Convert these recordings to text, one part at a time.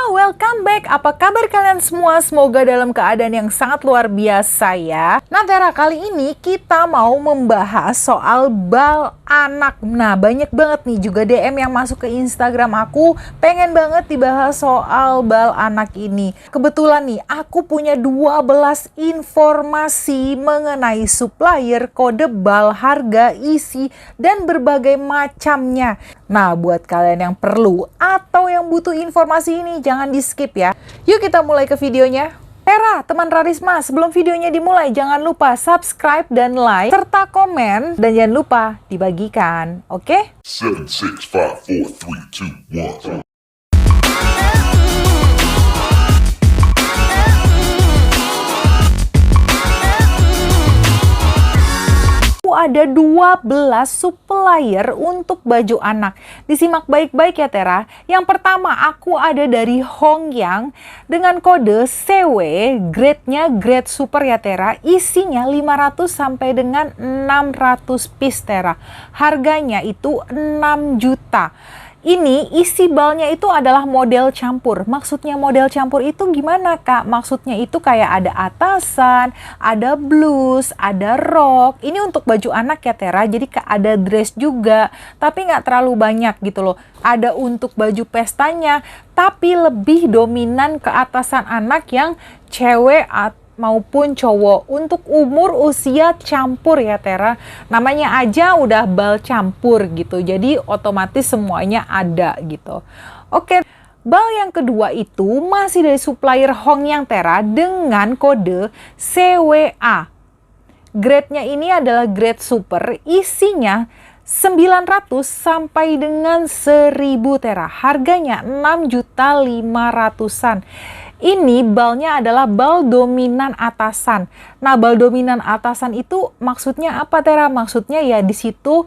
Halo, welcome back. Apa kabar kalian semua? Semoga dalam keadaan yang sangat luar biasa ya. Nah, Tera, kali ini kita mau membahas soal bal anak. Nah, banyak banget nih juga DM yang masuk ke Instagram aku, pengen banget dibahas soal bal anak ini. Kebetulan nih, aku punya 12 informasi mengenai supplier, kode bal, harga, isi, dan berbagai macamnya. Nah, buat kalian yang perlu atau yang butuh informasi ini, jangan di skip ya. Yuk kita mulai ke videonya. Tera, teman Rarisma, sebelum videonya dimulai, jangan lupa subscribe dan like, serta komen, dan jangan lupa dibagikan, oke? 7, 6, 5, 4, 3, 2, 1. Ada 12 supplier untuk baju anak. Disimak baik-baik ya Tera. Yang pertama, aku ada dari Hongyang dengan kode CW, grade-nya grade super ya Tera. Isinya 500 sampai dengan 600 piece Tera. Harganya itu 6 juta. Ini isi balnya itu adalah model campur. Maksudnya model campur itu gimana Kak? Maksudnya itu kayak ada atasan, ada blus, ada rok. Ini untuk baju anak ya Tera, jadi ada dress juga. Tapi nggak terlalu banyak gitu loh. Ada untuk baju pestanya, tapi lebih dominan ke atasan anak yang cewek maupun cowok. Untuk umur usia campur ya Tera, namanya aja udah bal campur gitu, jadi otomatis semuanya ada gitu. Oke, bal yang kedua itu masih dari supplier Hongyang Tera dengan kode CWA. Grade-nya ini adalah grade super, isinya 900 sampai dengan 1000 Tera. Harganya 6.500.000-an. Ini balnya adalah bal dominan atasan. Nah, bal dominan atasan itu maksudnya apa Tera? Maksudnya ya di situ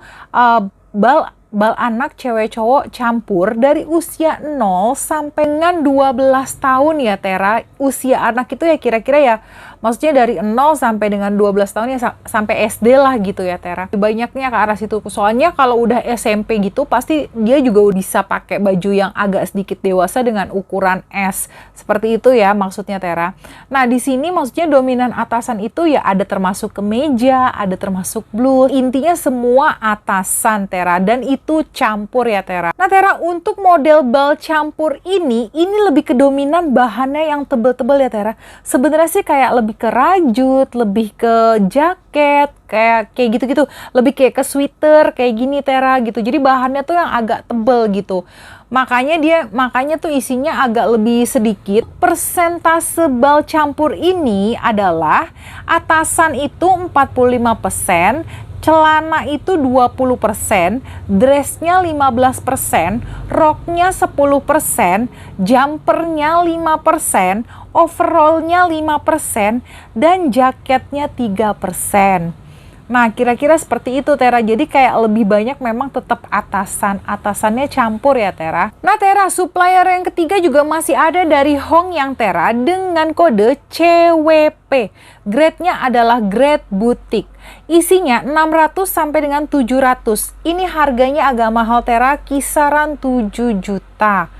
bal anak cewek cowok campur dari usia 0 sampai dengan 12 tahun ya Tera. Usia anak itu ya kira-kira ya, maksudnya dari 0 sampai dengan 12 tahun ya sampai SD lah gitu ya Tera. Banyaknya ke arah situ. Soalnya kalau udah SMP gitu pasti dia juga bisa pakai baju yang agak sedikit dewasa dengan ukuran S. Seperti itu ya maksudnya Tera. Nah, di sini maksudnya dominan atasan itu ya ada termasuk kemeja, ada termasuk blus. Intinya semua atasan Tera, dan itu campur ya Tera. Nah Tera, untuk model bal campur ini lebih ke dominan bahannya yang tebel-tebel ya Tera. Sebenarnya sih kayak lebih ke rajut, lebih ke jaket, kayak gitu-gitu. Lebih kayak ke sweater, kayak gini Tera gitu. Jadi bahannya tuh yang agak tebel gitu. Makanya tuh isinya agak lebih sedikit. Persentase bal campur ini adalah atasan itu 45%, celana itu 20%, dressnya 15%, roknya 10%, jumpernya 5%, overallnya 5%, dan jaketnya 3%. Nah, kira-kira seperti itu Tera. Jadi kayak lebih banyak memang tetap atasannya campur ya Tera. Nah Tera, supplier yang ketiga juga masih ada dari Hongyang Tera dengan kode CWP. Grade-nya adalah grade butik. Isinya 600 sampai dengan 700. Ini harganya agak mahal Tera, kisaran 7 juta.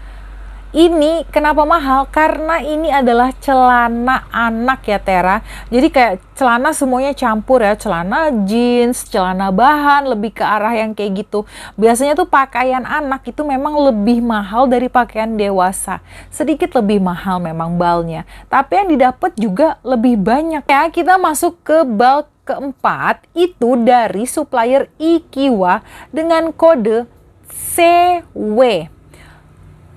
Ini kenapa mahal? Karena ini adalah celana anak ya Tera. Jadi kayak celana semuanya campur ya. Celana jeans, celana bahan, lebih ke arah yang kayak gitu. Biasanya tuh pakaian anak itu memang lebih mahal dari pakaian dewasa. Sedikit lebih mahal memang balnya. Tapi yang didapat juga lebih banyak ya. Kita masuk ke bal keempat, itu dari supplier Ikiwa dengan kode CW.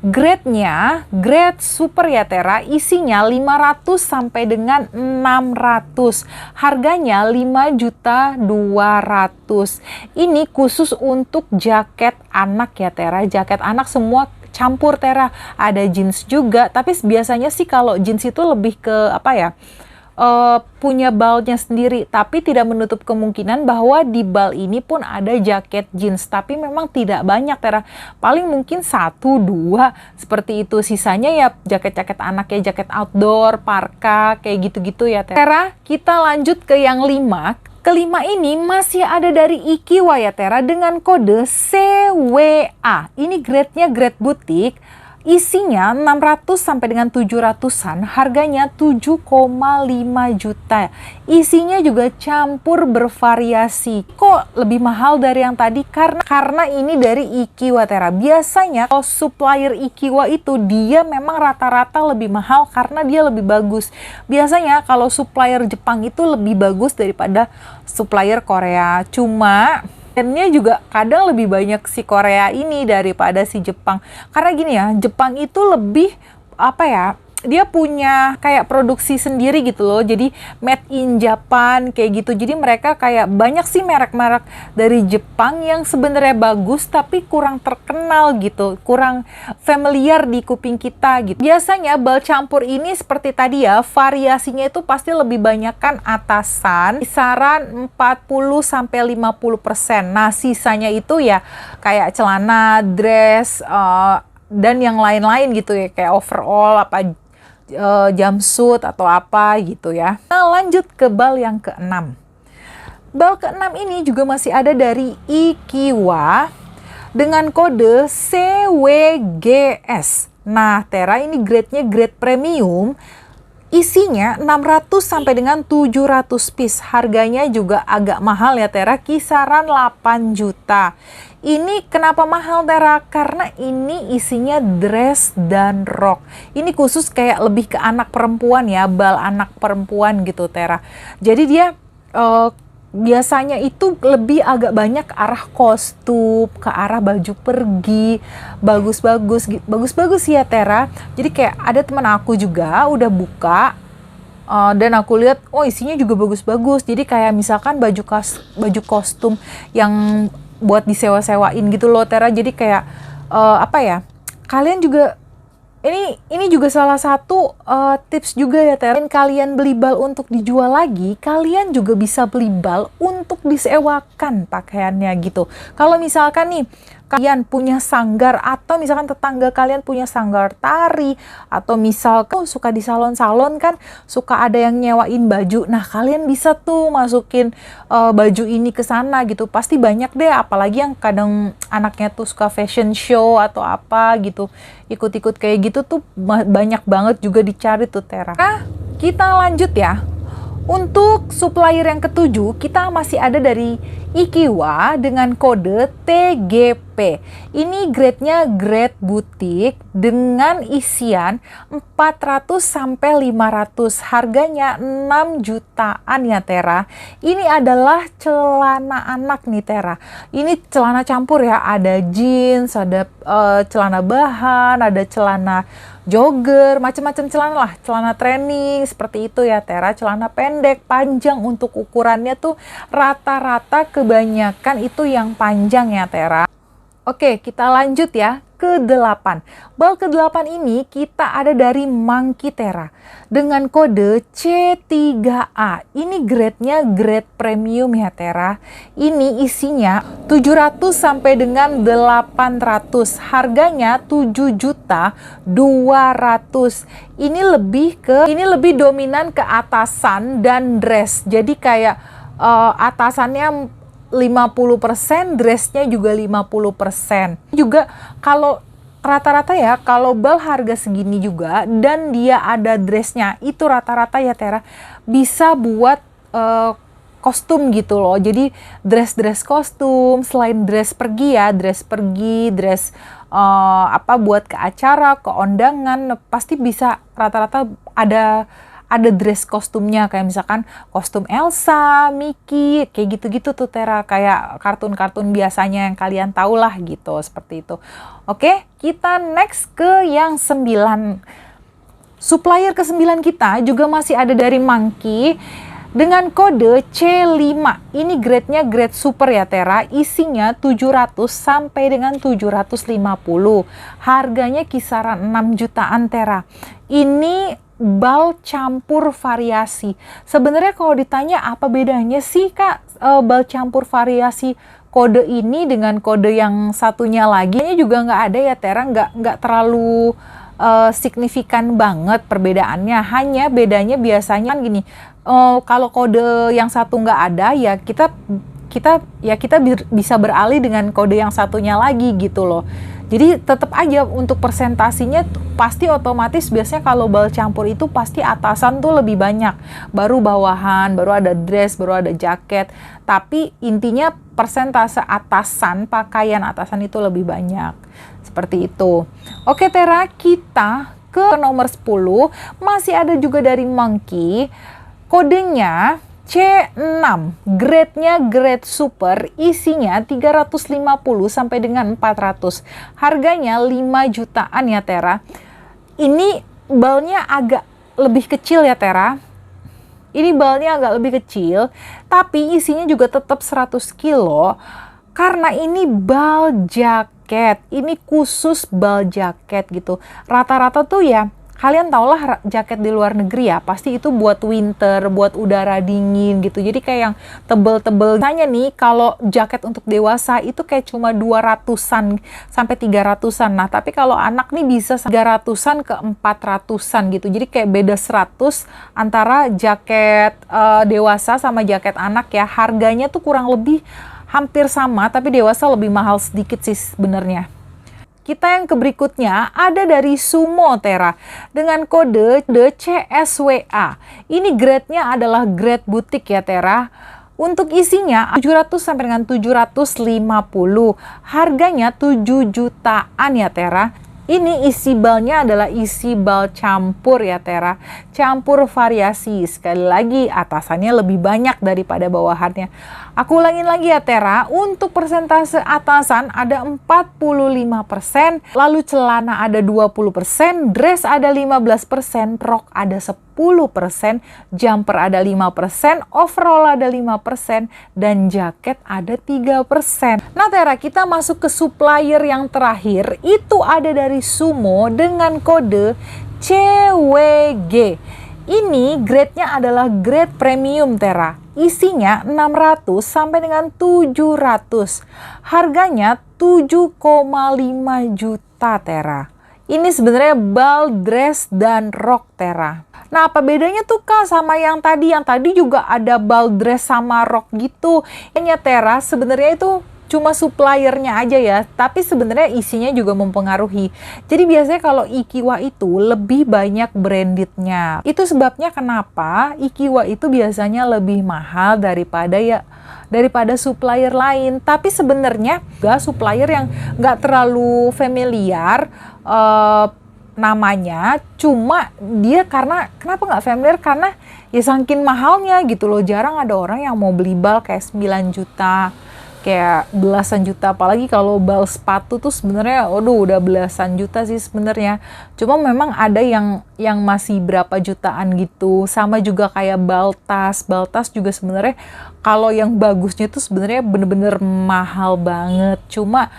Grade-nya grade super ya Tera, isinya 500 sampai dengan 600. Harganya 5.200.000. Ini khusus untuk jaket anak ya Tera. Jaket anak semua campur Tera. Ada jeans juga, tapi biasanya sih kalau jeans itu lebih ke apa ya? Punya balnya sendiri, tapi tidak menutup kemungkinan bahwa di bal ini pun ada jaket jeans, tapi memang tidak banyak Tera, paling mungkin 1-2 seperti itu. Sisanya ya jaket-jaket anak ya, jaket outdoor, parka, kayak gitu-gitu ya Tera. Kita lanjut ke yang 5. Kelima ini masih ada dari Ikiwa ya Tera dengan kode CWA. Ini grade-nya grade butik. Isinya 600 sampai dengan 700-an, harganya 7,5 juta. Isinya juga campur bervariasi. Kok lebih mahal dari yang tadi? Karena ini dari Ikiwa Tera. Biasanya kalau supplier Ikiwa itu dia memang rata-rata lebih mahal karena dia lebih bagus. Biasanya kalau supplier Jepang itu lebih bagus daripada supplier Korea. Cuma brandnya juga kadang lebih banyak si Korea ini daripada si Jepang. Karena gini ya, Jepang itu lebih apa ya, dia punya kayak produksi sendiri gitu loh. Jadi made in Japan kayak gitu. Jadi mereka kayak banyak sih merek-merek dari Jepang yang sebenarnya bagus tapi kurang terkenal gitu. Kurang familiar di kuping kita gitu. Biasanya bal campur ini seperti tadi ya, variasinya itu pasti lebih banyak kan atasan, kisaran 40 sampai 50%. Nah, sisanya itu ya kayak celana, dress, dan yang lain-lain gitu ya, kayak overall apa jumpsuit atau apa gitu ya. Nah, lanjut ke bal yang keenam. Bal keenam ini juga masih ada dari Ikiwa dengan kode CWGS. Nah, Tera ini grade-nya grade premium. Isinya 600 sampai dengan 700 piece. Harganya juga agak mahal ya Tera, kisaran 8 juta. Ini kenapa mahal Tera? Karena ini isinya dress dan rok. Ini khusus kayak lebih ke anak perempuan ya, bal anak perempuan gitu Tera. Jadi dia biasanya itu lebih agak banyak ke arah kostum, ke arah baju pergi, bagus-bagus ya Tera. Jadi kayak ada teman aku juga udah buka dan aku lihat, oh isinya juga bagus-bagus. Jadi kayak misalkan baju kostum yang buat disewa-sewain gitu loh Tera. Jadi kayak apa ya? Kalian juga ini juga salah satu tips juga ya Tera. Kalian beli bal untuk dijual lagi, kalian juga bisa beli bal untuk disewakan pakaiannya gitu. Kalau misalkan nih kalian punya sanggar atau misalkan tetangga kalian punya sanggar tari atau misalkan suka di salon-salon kan suka ada yang nyewain baju. Nah, kalian bisa tuh masukin baju ini ke sana gitu. Pasti banyak deh, apalagi yang kadang anaknya tuh suka fashion show atau apa gitu. Ikut-ikut kayak gitu tuh banyak banget juga dicari tuh Tera. Nah, kita lanjut ya. Untuk supplier yang ketujuh, kita masih ada dari Ikiwa dengan kode TGP. Ini grade-nya grade butik dengan isian 400 sampai 500. Harganya 6 jutaan ya Tera. Ini adalah celana anak nih Tera. Ini celana campur ya, ada jeans, ada celana bahan, ada celana jogger, macam-macam celana lah, celana training seperti itu ya Tera, celana pendek, panjang. Untuk ukurannya tuh rata-rata kebanyakan itu yang panjang ya Tera. Oke, kita lanjut ya ke-8. Bal ke-8 ini kita ada dari Monkey Tera dengan kode C3A. Ini grade-nya grade premium ya Tera. Ini isinya 700 sampai dengan 800. Harganya 7.200.000. Ini lebih dominan ke atasan dan dress. Jadi kayak atasannya 50%, dressnya juga 50%. Juga kalau rata-rata ya, kalau bal harga segini juga dan dia ada dressnya, itu rata-rata ya Tera bisa buat kostum gitu loh. Jadi dress kostum, selain dress pergi ya, dress buat ke acara, ke undangan, pasti bisa rata-rata ada dress kostumnya, kayak misalkan kostum Elsa, Mickey, kayak gitu-gitu tuh Tera, kayak kartun-kartun biasanya yang kalian tahu lah gitu, seperti itu. Oke, kita next ke yang 9. Supplier ke-9 kita juga masih ada dari Monkey dengan kode C5. Ini grade-nya grade super ya Tera, isinya 700 sampai dengan 750. Harganya kisaran 6 jutaan Tera. Ini bal campur variasi. Sebenarnya kalau ditanya apa bedanya sih Kak bal campur variasi kode ini dengan kode yang satunya lagi, ini juga nggak ada ya Tera, nggak terlalu signifikan banget perbedaannya. Hanya bedanya biasanya kan gini, kalau kode yang satu nggak ada ya kita bisa beralih dengan kode yang satunya lagi gitu loh. Jadi tetap aja untuk persentasinya pasti otomatis biasanya kalau bal campur itu pasti atasan tuh lebih banyak, baru bawahan, baru ada dress, baru ada jaket. Tapi intinya persentase atasan, pakaian atasan itu lebih banyak. Seperti itu. Oke Tera, kita ke nomor 10. Masih ada juga dari Monkey. Kodenya C6, grade-nya grade super, isinya 350 sampai dengan 400. Harganya 5 jutaan ya Tera. Ini balnya agak lebih kecil ya Tera. Ini balnya agak lebih kecil, tapi isinya juga tetap 100 kilo. Karena ini bal jaket, ini khusus bal jaket gitu. Rata-rata tuh ya, kalian tau lah jaket di luar negeri ya, pasti itu buat winter, buat udara dingin gitu. Jadi kayak yang tebel-tebel. Tanya nih, kalau jaket untuk dewasa itu kayak cuma 200-an sampai 300-an. Nah, tapi kalau anak nih bisa 300-an ke 400-an gitu. Jadi kayak beda 100 antara jaket dewasa sama jaket anak ya. Harganya tuh kurang lebih hampir sama, tapi dewasa lebih mahal sedikit sih sebenarnya. Kita yang ke berikutnya ada dari Sumo Tera dengan kode CSWA. Ini grade-nya adalah grade butik ya Tera. Untuk isinya 700 sampai dengan 750. Harganya 7 jutaan ya Tera. Ini isi balnya adalah isi bal campur ya Tera. Campur variasi. Sekali lagi atasannya lebih banyak daripada bawahannya. Aku ulangin lagi ya Tera. Untuk persentase atasan ada 45%. Lalu celana ada 20%. Dress ada 15%. Rok ada 10%. Jumper ada 5%. Overall ada 5%. Dan jaket ada 3%. Nah Tera, kita masuk ke supplier yang terakhir. Itu ada dari Sumo dengan kode CWG. Ini grade-nya adalah grade premium Tera. Isinya 600 sampai dengan 700. Harganya 7,5 juta Tera. Ini sebenarnya bal, dress, dan rok Tera. Nah, apa bedanya tuh Kak sama yang tadi? Yang tadi juga ada bal, dress, sama rok gitu. Ini Tera sebenarnya itu cuma suppliernya aja ya, tapi sebenarnya isinya juga mempengaruhi. Jadi biasanya kalau Ikiwa itu lebih banyak brandednya. Itu sebabnya kenapa Ikiwa itu biasanya lebih mahal daripada supplier lain. Tapi sebenarnya juga supplier yang nggak terlalu familiar namanya, cuma dia kenapa nggak familiar? Karena ya saking mahalnya gitu loh. Jarang ada orang yang mau beli bal kayak 9 juta. Kayak belasan juta, apalagi kalau bal sepatu tuh sebenarnya udah belasan juta sih sebenarnya. Cuma memang ada yang masih berapa jutaan gitu. Sama juga kayak bal tas juga sebenarnya kalau yang bagusnya tuh sebenarnya bener-bener mahal banget. Cuma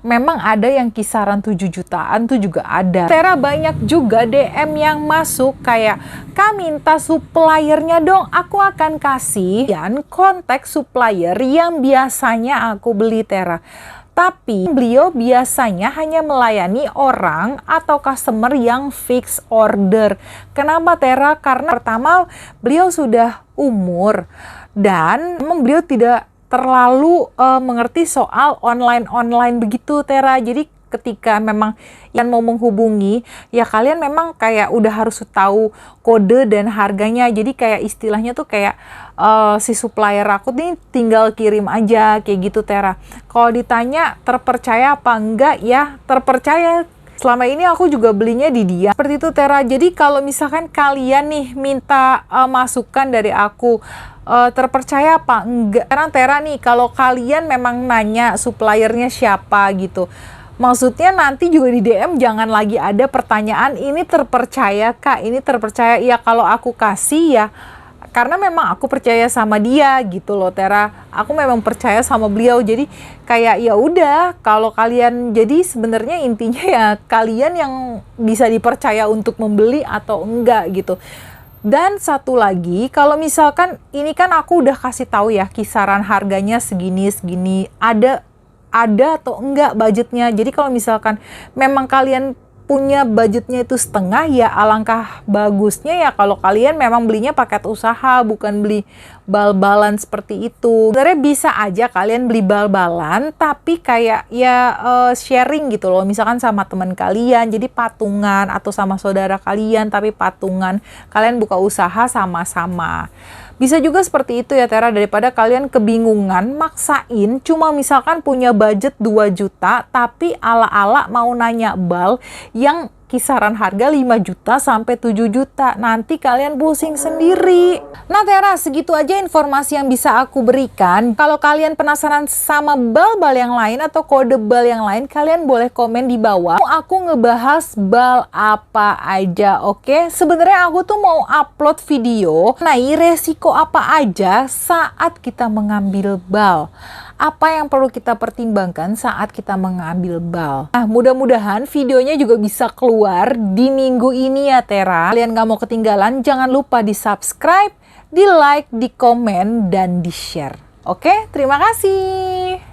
memang ada yang kisaran 7 jutaan tuh juga ada. Tera banyak juga DM yang masuk kayak, Kak minta suppliernya dong, aku akan kasih kontak supplier yang biasanya aku beli Tera. Tapi beliau biasanya hanya melayani orang atau customer yang fix order. Kenapa Tera? Karena pertama beliau sudah umur dan memang beliau tidak terlalu mengerti soal online begitu Tera. Jadi ketika memang yang mau menghubungi, ya kalian memang kayak udah harus tahu kode dan harganya. Jadi kayak istilahnya tuh kayak si supplier aku nih tinggal kirim aja kayak gitu Tera. Kalau ditanya terpercaya apa enggak, ya terpercaya. Selama ini aku juga belinya di dia. Seperti itu Tera. Jadi kalau misalkan kalian nih minta masukan dari aku, terpercaya apa enggak? Karena Tera nih, kalau kalian memang nanya suppliernya siapa gitu, maksudnya nanti juga di DM jangan lagi ada pertanyaan ini terpercaya Kak, ini terpercaya. Ya kalau aku kasih ya karena memang aku percaya sama dia gitu loh Tera. Aku memang percaya sama beliau. Jadi kayak ya udah, kalau kalian, jadi sebenarnya intinya ya kalian yang bisa dipercaya untuk membeli atau enggak gitu. Dan satu lagi, kalau misalkan ini kan aku udah kasih tahu ya kisaran harganya segini, ada atau enggak budgetnya. Jadi kalau misalkan memang kalian punya budgetnya itu setengah, ya alangkah bagusnya ya kalau kalian memang belinya paket usaha, bukan beli bal-balan seperti itu. Sebenarnya bisa aja kalian beli bal-balan, tapi kayak ya sharing gitu loh, misalkan sama teman kalian, jadi patungan, atau sama saudara kalian, tapi patungan. Kalian buka usaha sama-sama. Bisa juga seperti itu ya Tera, daripada kalian kebingungan maksain cuma misalkan punya budget 2 juta tapi ala-ala mau nanya bal yang kisaran harga 5 juta sampai 7 juta. Nanti kalian pusing sendiri. Nah Tera, segitu aja informasi yang bisa aku berikan. Kalau kalian penasaran sama bal-bal yang lain atau kode bal yang lain, kalian boleh komen di bawah. Mau aku ngebahas bal apa aja, oke? Sebenarnya aku tuh mau upload video. Nah, resiko apa aja saat kita mengambil bal? Apa yang perlu kita pertimbangkan saat kita mengambil bal? Nah, mudah-mudahan videonya juga bisa keluar di minggu ini ya Tera. Kalian gak mau ketinggalan, jangan lupa di subscribe, di like, di komen, dan di share. Oke, terima kasih.